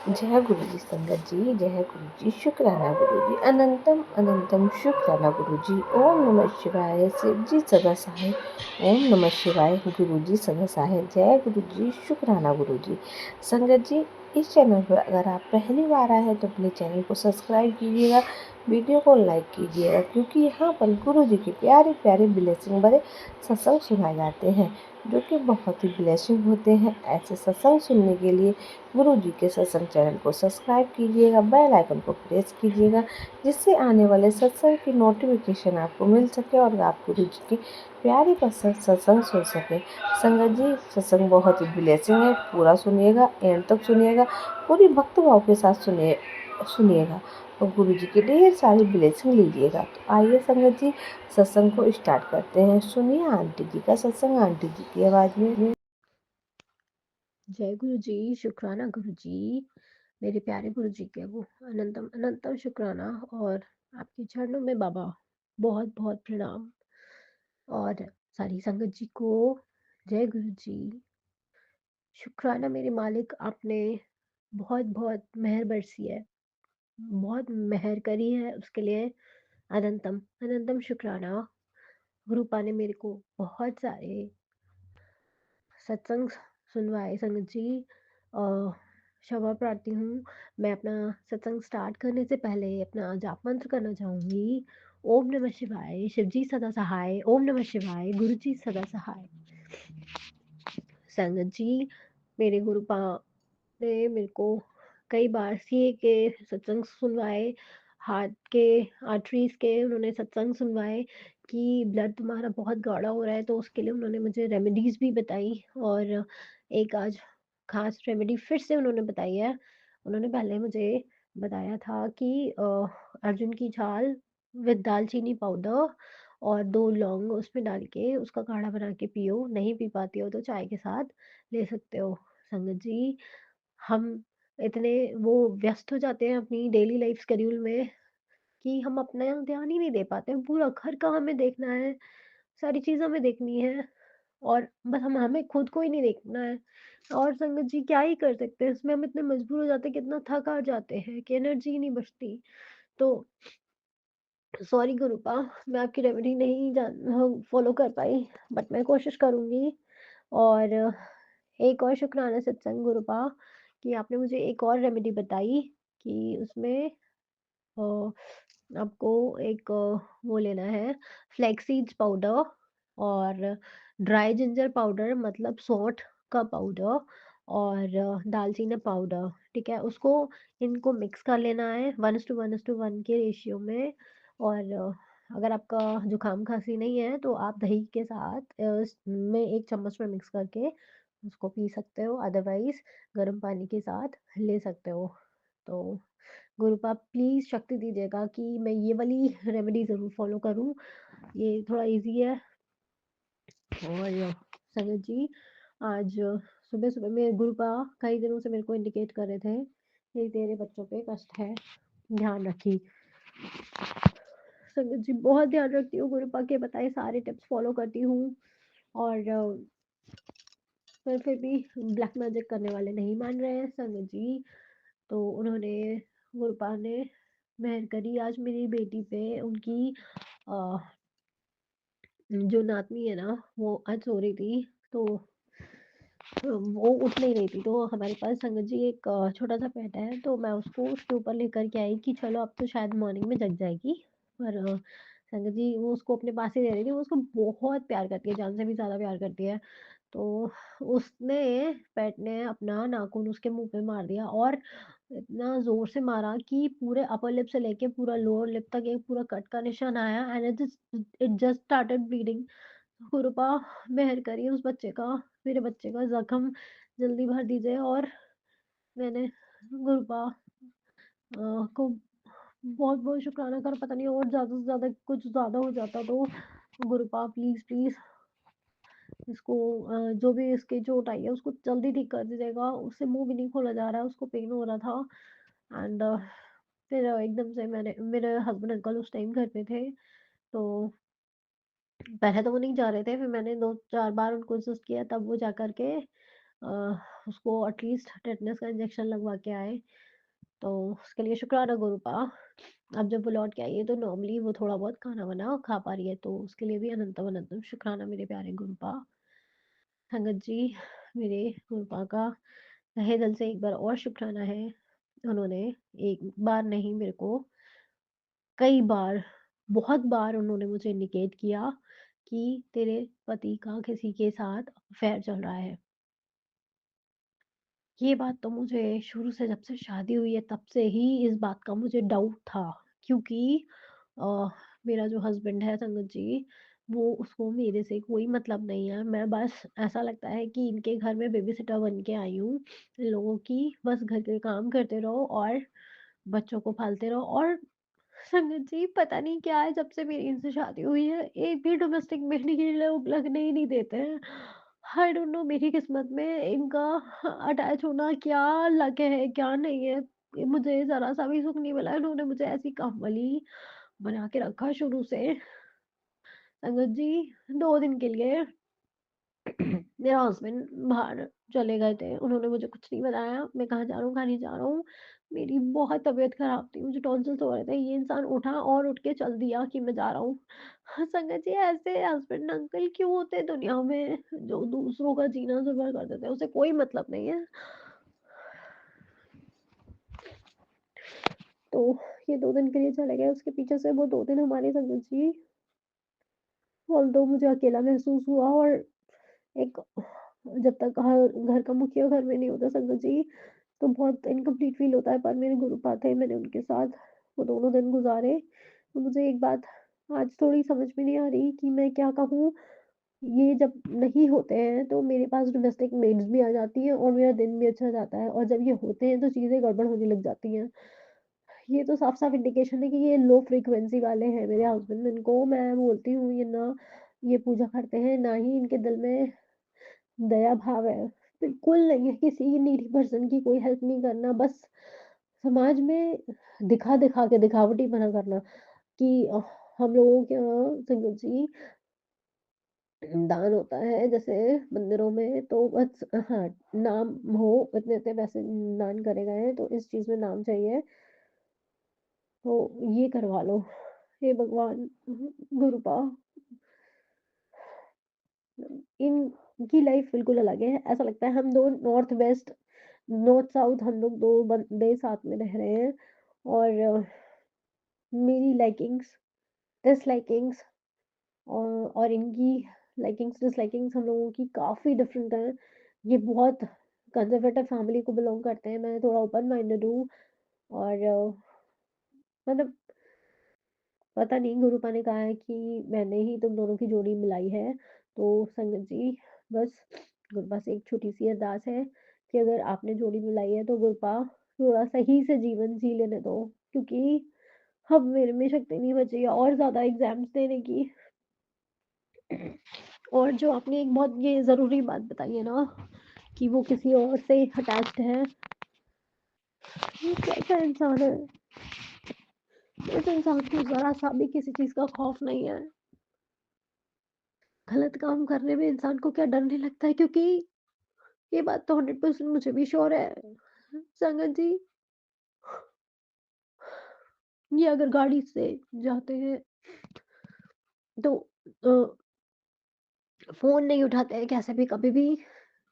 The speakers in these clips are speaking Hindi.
जय गुरुजी संगत जी, जय गुरुजी, शुक्राना गुरुजी, अनंतम अनंतम शुक्राना गुरुजी। ओम नमः शिवाय, शिव जी सदा सहाय। ओम नमः शिवाय, गुरुजी सदा सहाय। जय गुरुजी, शुक्राना गुरुजी। संगत जी, इस चैनल पर अगर आप पहली बार आए हैं तो अपने चैनल को सब्सक्राइब कीजिएगा, वीडियो को लाइक कीजिएगा, क्योंकि यहाँ पर गुरुजी के प्यारे प्यारे ब्लेसिंग भरे सत्संग सुनाए जाते हैं, जो कि बहुत ही ब्लेसिंग होते हैं। ऐसे सत्संग सुनने के लिए गुरुजी के सत्संग चैनल को सब्सक्राइब कीजिएगा, बेल आइकन को प्रेस कीजिएगा, जिससे आने वाले सत्संग की नोटिफिकेशन आपको मिल सके और आप गुरुजी के प्यारे पसंद सत्संग सुन सके। संगत जी, सत्संग बहुत ही ब्लेसिंग है, पूरा सुनिएगा, एंड तक सुनिएगा, पूरी भक्त भाव के साथ सुनिएगा और गुरुजी की ढेर सारी ब्लेसिंग लीजिएगा। तो आइए संगत जी, सत्संग को स्टार्ट करते हैं। सुनिए आंटी जी का सत्संग, आंटी जी की आवाज में। जय गुरु जी, शुक्राना गुरु जी, मेरे प्यारे गुरु जी के वो अनंतम अनंतम शुक्राना। और आपके चरणों में बाबा बहुत बहुत प्रणाम। और सारी संगत जी को जय गुरु जी, शुक्राना मेरे मालिक, आपने बहुत बहुत मेहर बरसी है, बहुत मेहर करी है, उसके लिए अनंतम अनंतम शुक्राना। गुरुपा ने मेरे को बहुत सारे सत्संग सुनवाए संगत जी। अ, क्षमा प्रार्थी हूँ। मैं अपना सत्संग स्टार्ट करने से पहले अपना जाप मंत्र करना चाहूँगी। ओम नमः शिवाय, शिव जी सदा सहाय। ओम नमः शिवाय, गुरु जी सदा सहाय। संगत जी, मेरे गुरुपा ने मेरे को कई बार सीए के सत्संग सुनवाए, हार्ट के आर्टरीज के उन्होंने सत्संग सुनवाए कि ब्लड तुम्हारा बहुत गाढ़ा हो रहा है, तो उसके लिए उन्होंने मुझे रेमेडीज भी बताई। और एक आज खास रेमेडी फिर से उन्होंने बताई है। उन्होंने पहले मुझे बताया था कि अर्जुन की छाल विद दालचीनी पाउडर और 2 लौंग उसमें डाल के उसका काढ़ा बना के पियो। नहीं पी पाती हो तो चाय के साथ ले सकते हो। संगत जी, हम इतने वो व्यस्त हो जाते हैं अपनी डेली लाइफ शेड्यूल में कि हम अपना ध्यान ही नहीं दे पाते हैं। पूरा घर का हमें देखना है, सारी चीज़ हमें देखनी है और बस हम हमें खुद को ही नहीं देखना है। और संगत जी, क्या ही कर सकते हैं, इसमें हम इतने मजबूर हो जाते हैं, कितना थक हार जाते हैं कि एनर्जी ही नहीं बचती। तो सॉरी गुरुपा, मैं आपकी रेमेडी नहीं फॉलो कर पाई, बट मैं कोशिश करूंगी। और एक और शुक्राना सत्संग गुरुपा कि आपने मुझे एक और रेमेडी बताई कि उसमें अ, आपको एक वो लेना है, फ्लैक्स सीड्स पाउडर और ड्राई जिंजर पाउडर, मतलब सौंठ का पाउडर, और दालचीनी पाउडर। ठीक है, उसको इनको मिक्स कर लेना है 1:1:1 के रेशियो में। और अगर आपका जुकाम खांसी नहीं है तो आप दही के साथ में 1 चम्मच में मिक्स करके उसको पी सकते हो, अदरवाइज गर्म पानी के साथ ले सकते हो। तो गुरुपा प्लीज़ शक्ति दीजिएगा कि मैं ये वाली रेमेडी ज़रूर फ़ॉलो करूँ। ये थोड़ा ईज़ी है। और संगत जी, आज सुबह-सुबह मेरे गुरुपा कई दिनों से मेरे को इंडिकेट कर रहे थे कि तेरे बच्चों पे कष्ट है, ध्यान रखी। संगत जी, बहुत ध्यान रखती हूँ, गुरुपा के बताए सारे टिप्स फ़ॉलो करती हूँ। और पर फिर भी ब्लैक मैजिक करने वाले नहीं मान रहे हैं संगत जी। तो उन्होंने गुरुपा ने मेहर करी आज मेरी बेटी पे। उनकी अ, जो नातनी है ना, वो आज सो रही थी, तो वो उठ नहीं रही थी। तो हमारे पास संगत जी एक छोटा-सा पेट है, तो मैं उसको उसके ऊपर लेकर के आई कि चलो अब तो शायद मॉर्निंग में जग जाएगी। पर संगत जी वो उसको अपने पास ही ले रही थी, वो उसको बहुत प्यार करती है, जान से भी ज़्यादा प्यार करती है। तो उसने पेट ने अपना नाखून उसके मुँह पे मार दिया और इतना ज़ोर से मारा कि पूरे अपर लिप से लेके पूरा लोअर लिप तक एक पूरा कट का निशान आया and it just started bleeding. गुरुपा मेहर करिए उस बच्चे का, मेरे बच्चे का ज़ख्म जल्दी भर दीजिए। और मैंने गुरुपा को बहुत-बहुत शुक्राना करा, पता नहीं और ज़्यादा से ज़्यादा कुछ ज़्यादा हो जाता तो गुरुपा प्लीज़ प्लीज़ इसको जो भी इसकी चोट आई है उसको जल्दी ठीक कर दीजिएगा। उससे मुँह भी नहीं खोला जा रहा है, उसको पेन हो रहा था। एंड फिर एकदम से मैंने मेरे हस्बैंड अंकल उस टाइम घर पे थे, तो पहले तो वो नहीं जा रहे थे, फिर मैंने 2-4 बार उनको इंसिस्ट किया, तब वो जा कर के उसको एटलीस्ट टेटनस का इंजेक्शन लगवा के आए, तो उसके लिए शुक्राना गुरुपा। अब जब वो लौट के आई है तो नॉर्मली वो थोड़ा बहुत खाना-वाना खा पा रही है, तो उसके लिए भी अनंतम अनंतम शुक्राना मेरे प्यारे गुरुपा। संगत जी, मेरे गुरुपा का तहे दिल से एक बार और शुक्राना है। उन्होंने एक बार नहीं, मेरे को कई बार, बहुत बार उन्होंने मुझे इंडिकेट किया कि तेरे पति का किसी के साथ अफेयर चल रहा है। ये बात तो मुझे शुरू से, जब से शादी हुई है तब से ही इस बात का मुझे डाउट था, क्योंकि अ, मेरा जो हस्बैंड है संगत जी, वो, उसको मेरे से कोई मतलब नहीं है। मैं बस, ऐसा लगता है कि इनके घर में बेबी सिटर बन के आई हूँ, इन लोगों की। बस घर के काम करते रहो और बच्चों को पालते रहो। और संगत जी, पता नहीं क्या है, जब से मेरी इनसे शादी हुई है, एक भी डोमेस्टिक बेबी के लोग लगने ही नहीं देते हैं। आई डोंट नो, मेरी किस्मत में इनका अटैच होना क्या लक है, क्या नहीं है। ये मुझे ज़रा-सा भी सुख नहीं मिला। इन्होंने मुझे ऐसी कामवाली बना के रखा शुरू से। संगत जी, 2 दिन के लिए मेरा हस्बैंड बाहर चले गए थे। उन्होंने मुझे कुछ नहीं बताया, मैं कहाँ जा रहा हूँ, कहाँ नहीं जा रहा हूँ। मेरी बहुत तबीयत खराब थी, मुझे टॉन्सिल्स हो रहे थे। ये इंसान उठा और उठ के चल दिया कि मैं जा रहा हूँ। हाँ, संगत जी, ऐसे हस्बैंड अंकल क्यों होते हैं दुनिया में, जो दूसरों का जीना जुर्मा कर देते हैं, उसे कोई मतलब नहीं है। तो ये 2 दिन के लिए चले गए, उसके पीछे से वो 2 दिन हमारे संगत जी, ऑल्दो मुझे अकेला महसूस हुआ। और एक, जब तक घर का मुखिया घर में नहीं होता संगत जी, तो बहुत इनकम्प्लीट फ़ील होता है। पर मेरे गुरुपा थे, मैंने उनके साथ वो दोनों दिन गुज़ारे। तो मुझे एक बात आज थोड़ी समझ में नहीं आ रही कि मैं क्या कहूँ? ये जब नहीं होते हैं तो मेरे पास डोमेस्टिक मेड्स भी आ जाती हैं और मेरा दिन भी अच्छा जाता है, और जब ये होते हैं तो चीज़ें गड़बड़ होने लग जाती हैं। ये तो साफ-साफ इंडिकेशन है कि ये लो फ्रीक्वेंसी वाले हैं मेरे हस्बैंड। इनको मैं बोलती हूँ, ये ना ये पूजा करते हैं, ना ही इनके दिल में दया भाव है। बिल्कुल नहीं है, किसी नीडी पर्सन की कोई हेल्प नहीं करना, बस समाज में दिखा-दिखा के दिखावटीपना करना कि हम लोगों के यहाँ संगत जी दान होता है जैसे मंदिरों में, तो बस हाँ, नाम हो, इतने-इतने पैसे दान करे गए हैं, तो इस चीज़ में नाम चाहिए, तो ये करवा लो। हे भगवान! गुरुपा, इनकी लाइफ़ बिल्कुल अलग है। ऐसा लगता है हम 2 नॉर्थ वेस्ट, नॉर्थ साउथ, हम लोग 2 बंदे साथ में रह रहे हैं। और मेरी लाइकिंग्स, डिसलाइकिंग्स और इनकी लाइकिंग्स, डिसलाइकिंग्स हम लोगों की काफ़ी डिफरेंट हैं। ये बहुत कंज़र्वेटिव फैमिली को बिलॉन्ग करते हैं, मैं थोड़ा ओपन माइंडेड हूँ। और मतलब पता नहीं, गुरुपा ने कहा है कि मैंने ही तुम दोनों की जोड़ी मिलाई है। तो संगत जी, बस गुरुपा से एक छोटी-सी अरदास है कि अगर आपने जोड़ी मिलाई है तो गुरुपा थोड़ा सही से जीवन जी लेने दो, क्योंकि अब मेरे में शक्ति नहीं बची है और ज़्यादा एग्ज़ाम्स देने की। और जो आपने एक बहुत ये ज़रूरी बात बताई है ना, कि वो किसी और से अटैच्ड है, ये कैसा इंसान है? इस इंसान को ज़रा-सा भी किसी चीज़ का खौफ नहीं है। गलत काम करने में इंसान को क्या डर नहीं लगता है, क्योंकि ये बात तो 100% मुझे भी श्योर है। संगत जी, ये अगर गाड़ी से जाते हैं तो अ, फ़ोन नहीं उठाते हैं कैसे भी, कभी भी।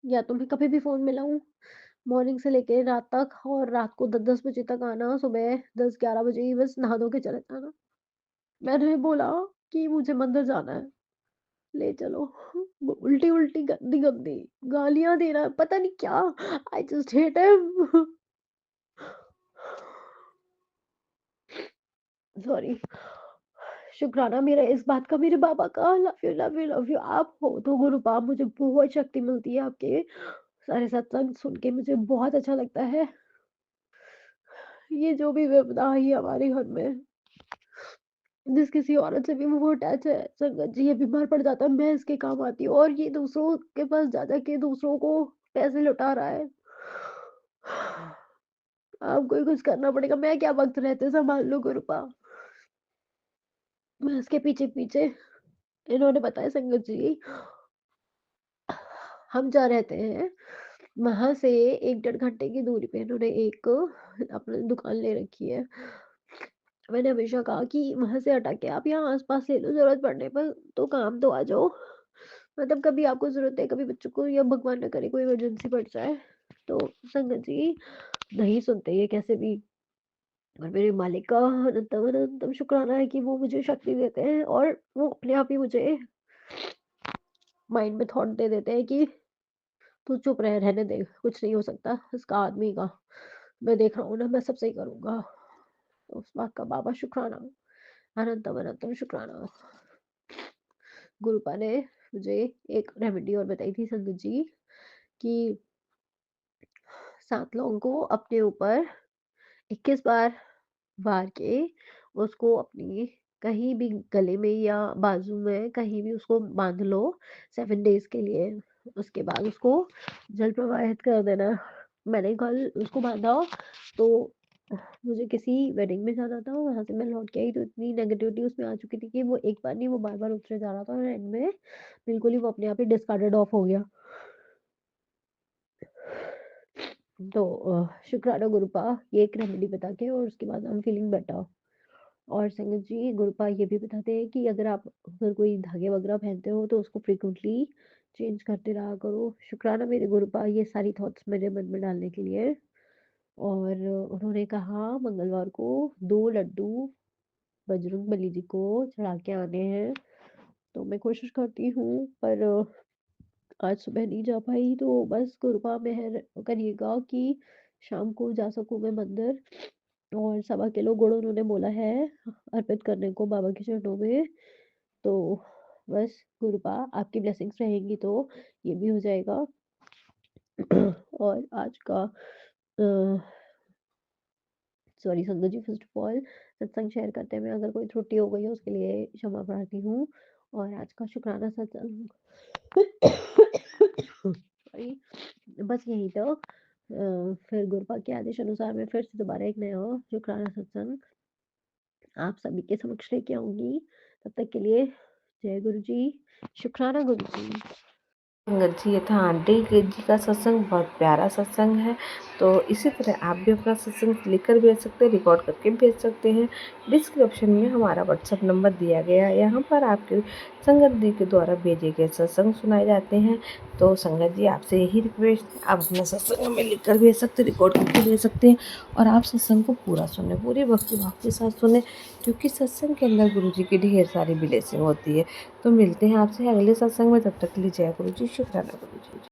या तो मैं कभी भी फ़ोन मिलाऊँ मॉर्निंग से लेके रात तक, और रात को 10-10 बजे तक आना, सुबह 10-11 बजे ही बस नहा धो के चले जाना। मैंने बोला कि मुझे मंदिर जाना है, ले चलो। वो उल्टी-उल्टी, गंदी-गंदी गालियाँ दे रहा है, पता नहीं क्या। I just hate him. Sorry. शुक्राना मेरा इस बात का, मेरे बाबा का, love you, love you, love you. आप हो तो गुरुपाप, मुझे बहुत शक्ति मिलती है आपके सारे सत्संग सुन के, मुझे बहुत अच्छा लगता है। ये जो भी विपदा आई है हमारे घर में, जिस किसी औरत से भी वो अटैच है, संगत जी, ये बीमार पड़ जाता है, मैं इसके काम आती हूँ, और ये दूसरों के पास जा के दूसरों को पैसे लुटा रहा है। आपको ही कुछ करना पड़ेगा, मैं क्या वक्त रहते संभाल लूं गुरुपा। मैं इसके पीछे पीछे, इन्होंने बताया संगत जी, हम जहाँ रहते हैं वहाँ से 1 डेढ़ घंटे की दूरी पे इन्होंने एक अपनी दुकान ले रखी है। मैंने हमेशा कहा कि वहाँ से हटा के आप यहाँ आस-पास ले लो, ज़रूरत पड़ने पर तो काम तो आ जाओ। मतलब कभी आपको ज़रूरत है, कभी बच्चों को या भगवान ना करे कोई इमरजेंसी पड़ जाए। तो संगत जी नहीं सुनते ये कैसे भी। और मेरे मालिक का अनंतम अनंतम शुक्राना है कि वो मुझे शक्ति देते हैं और वो अपने आप ही मुझे माइंड में थॉट दे देते हैं कि तू चुप रह, रहने दे, कुछ नहीं हो सकता इसका आदमी का। मैं देख रहा हूँ ना, मैं सब सही करूँगा। तो उस बात का बाबा शुक्राना, अनंतम अनंतम शुक्राना। गुरुपा ने मुझे एक रेमेडी और बताई थी संगत जी कि 7 लौंग को अपने ऊपर 21 बार वार के उसको अपनी कहीं भी गले में या बाजू में कहीं भी उसको बांध लो 7 डेज के लिए। उसके बाद उसको जल प्रवाहित कर देना। मैंने कल उसको बांधा तो मुझे किसी वेडिंग में जाना था, वहां से मैं लौट के आई तो इतनी नेगेटिविटी उसमें आ चुकी थी कि वो एक बार नहीं, वो बार बार उतरे जा रहा था और एंड में बिल्कुल ही वो अपने आप ही डिस्कार्डेड ऑफ हो गया। तो शुक्राना गुरुपा ये एक रेमेडी बता के और उसके बाद आई एम फीलिंग बेटर। और संगत जी गुरुपा ये भी बताते हैं कि अगर कोई धागे वगैरह पहनते हो तो उसको फ्रीक्वेंटली चेंज करते रहा करो। शुक्राना मेरे गुरुपा ये सारी थॉट्स मेरे मन में डालने के लिए। और उन्होंने कहा मंगलवार को 2 लड्डू बजरंग बली जी को चढ़ा के आने हैं। तो मैं कोशिश करती हूँ पर आज सुबह नहीं जा पाई, तो बस कृपा मेहर करिएगा कि शाम को जा सकूँ मैं मंदिर। और 1.25 किलो गुड़ उन्होंने बोला है अर्पित करने को बाबा के चरणों में। तो बस कृपा आपकी ब्लेसिंग्स रहेंगी तो ये भी हो जाएगा। और आज का सॉरी संगत जी, फर्स्ट ऑफ ऑल सत्संग शेयर करते में अगर कोई त्रुटि हो गई है उसके लिए क्षमा प्रार्थी हूँ। और आज का शुक्राना सत्संग सॉरी, बस यही तो फिर गुरुपा के आदेश अनुसार मैं फिर से दोबारा एक नया शुक्राना सत्संग आप सभी के समक्ष लेके आऊंगी। तब तक के लिए जय गुरु जी, शुक्राना गुरु जी। संगत जी ये था आंटी जी का सत्संग, बहुत प्यारा सत्संग है। तो इसी तरह आप भी अपना सत्संग लिखकर भेज सकते हैं, रिकॉर्ड करके भेज सकते हैं। डिस्क्रिप्शन में हमारा व्हाट्सएप नंबर दिया गया है, यहाँ पर आपके संगत जी के द्वारा भेजे गए सत्संग सुनाए जाते हैं। तो संगत जी आपसे यही रिक्वेस्ट है, आप अपना सत्संग हमें लिखकर भेज सकते हैं, रिकॉर्ड करके भेज सकते हैं। और आप सत्संग को पूरा सुने, पूरी भक्ति भाव के साथ सुने, क्योंकि सत्संग के अंदर गुरु जी की ढेर सारी ब्लेसिंग होती है। तो मिलते हैं आपसे अगले सत्संग में, तब तक के लिए जय गुरु जी, शुक्राना गुरु जी।